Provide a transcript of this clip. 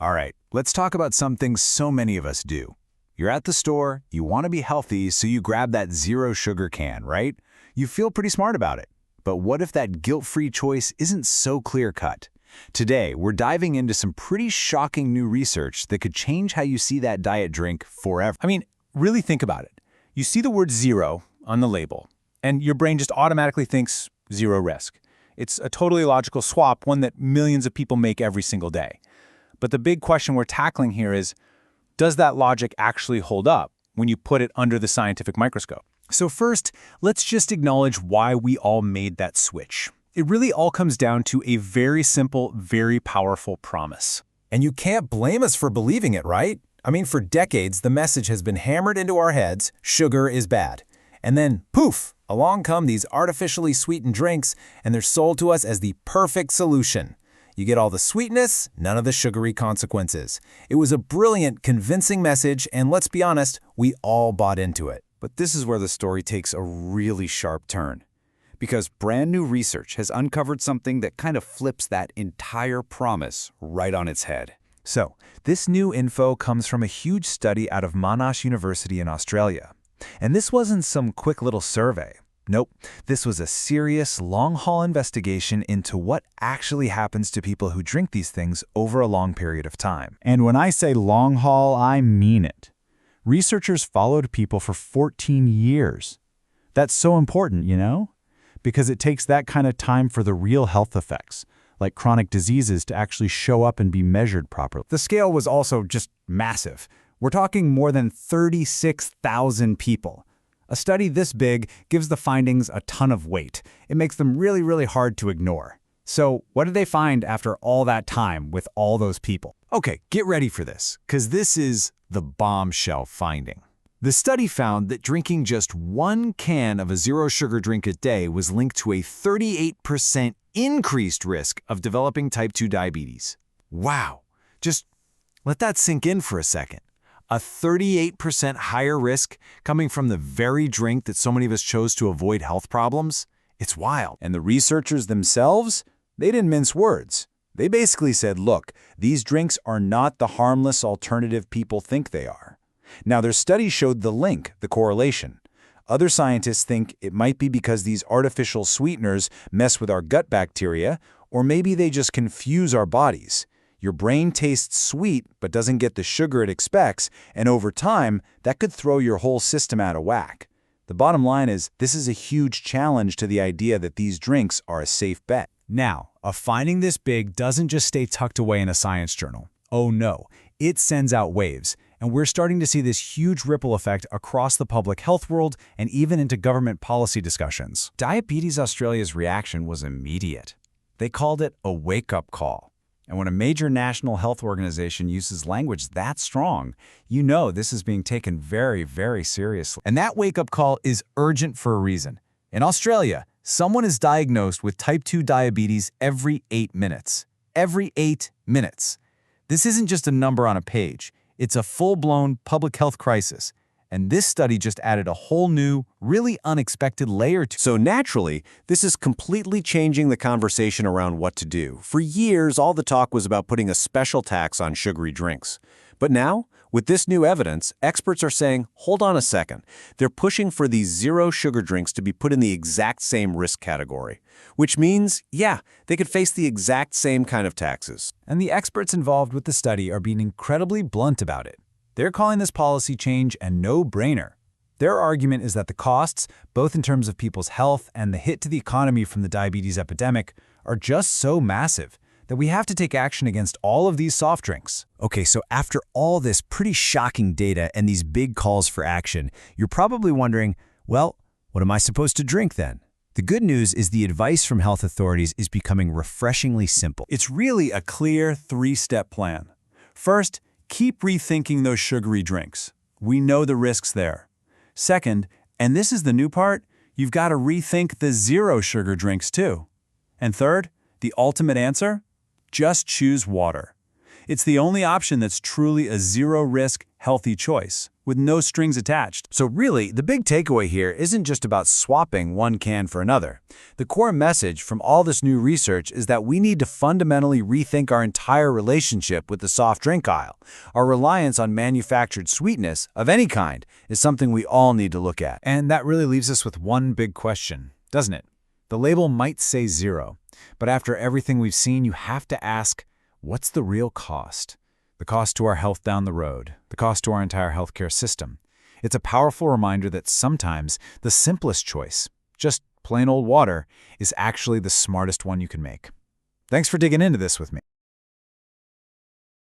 All right, let's talk about something so many of us do. You're at the store, you want to be healthy, so you grab that zero sugar can, right? You feel pretty smart about it. But what if that guilt-free choice isn't so clear-cut? Today, we're diving into some pretty shocking new research that could change how you see that diet drink forever. I mean, really think about it. You see the word zero on the label, and your brain just automatically thinks zero risk. It's a totally logical swap, one that millions of people make every single day. But the big question we're tackling here is, does that logic actually hold up when you put it under the scientific microscope? So first, let's just acknowledge why we all made that switch. It really all comes down to a very simple, very powerful promise. And you can't blame us for believing it, right? I mean, for decades, the message has been hammered into our heads, sugar is bad. And then, poof, along come these artificially sweetened drinks, and they're sold to us as the perfect solution. You get all the sweetness, none of the sugary consequences. It was a brilliant, convincing message, and let's be honest, we all bought into it. But this is where the story takes a really sharp turn. Because brand new research has uncovered something that kind of flips that entire promise right on its head. So, this new info comes from a huge study out of Monash University in Australia. And this wasn't some quick little survey. Nope, this was a serious, long-haul investigation into what actually happens to people who drink these things over a long period of time. And when I say long haul, I mean it. Researchers followed people for 14 years. That's so important, you know? Because it takes that kind of time for the real health effects, like chronic diseases, to actually show up and be measured properly. The scale was also just massive. We're talking more than 36,000 people. A study this big gives the findings a ton of weight. It makes them really, really hard to ignore. So what did they find after all that time with all those people? Okay, get ready for this, because this is the bombshell finding. The study found that drinking just one can of a zero-sugar drink a day was linked to a 38% increased risk of developing type 2 diabetes. Wow! Just let that sink in for a second. A 38% higher risk coming from the very drink that so many of us chose to avoid health problems? It's wild. And the researchers themselves, they didn't mince words. They basically said, look, these drinks are not the harmless alternative people think they are. Now, their study showed the link, the correlation. Other scientists think it might be because these artificial sweeteners mess with our gut bacteria, or maybe they just confuse our bodies. Your brain tastes sweet but doesn't get the sugar it expects, and over time, that could throw your whole system out of whack. The bottom line is, this is a huge challenge to the idea that these drinks are a safe bet. Now, a finding this big doesn't just stay tucked away in a science journal. Oh no, it sends out waves. And we're starting to see this huge ripple effect across the public health world and even into government policy discussions. Diabetes Australia's reaction was immediate. They called it a wake-up call. And when a major national health organization uses language that strong, you know this is being taken very, very seriously. And that wake-up call is urgent for a reason. In Australia, someone is diagnosed with type 2 diabetes every 8 minutes. Every 8 minutes. This isn't just a number on a page. It's a full-blown public health crisis, and this study just added a whole new, really unexpected layer to it. So naturally, this is completely changing the conversation around what to do. For years, all the talk was about putting a special tax on sugary drinks. But now, with this new evidence, experts are saying, hold on a second. They're pushing for these zero-sugar drinks to be put in the exact same risk category, which means, yeah, they could face the exact same kind of taxes. And the experts involved with the study are being incredibly blunt about it. They're calling this policy change a no-brainer. Their argument is that the costs, both in terms of people's health and the hit to the economy from the diabetes epidemic, are just so massive that we have to take action against all of these soft drinks. Okay, so after all this pretty shocking data and these big calls for action, you're probably wondering, well, what am I supposed to drink then? The good news is the advice from health authorities is becoming refreshingly simple. It's really a clear 3-step plan. First, keep rethinking those sugary drinks. We know the risks there. Second, and this is the new part, you've got to rethink the zero-sugar drinks too. And third, the ultimate answer? Just choose water. It's the only option that's truly a zero-risk, healthy choice, with no strings attached. So really, the big takeaway here isn't just about swapping one can for another. The core message from all this new research is that we need to fundamentally rethink our entire relationship with the soft drink aisle. Our reliance on manufactured sweetness of any kind is something we all need to look at. And that really leaves us with one big question, doesn't it? The label might say 0, but after everything we've seen, you have to ask, what's the real cost? The cost to our health down the road, the cost to our entire healthcare system. It's a powerful reminder that sometimes the simplest choice, just plain old water, is actually the smartest one you can make. Thanks for digging into this with me.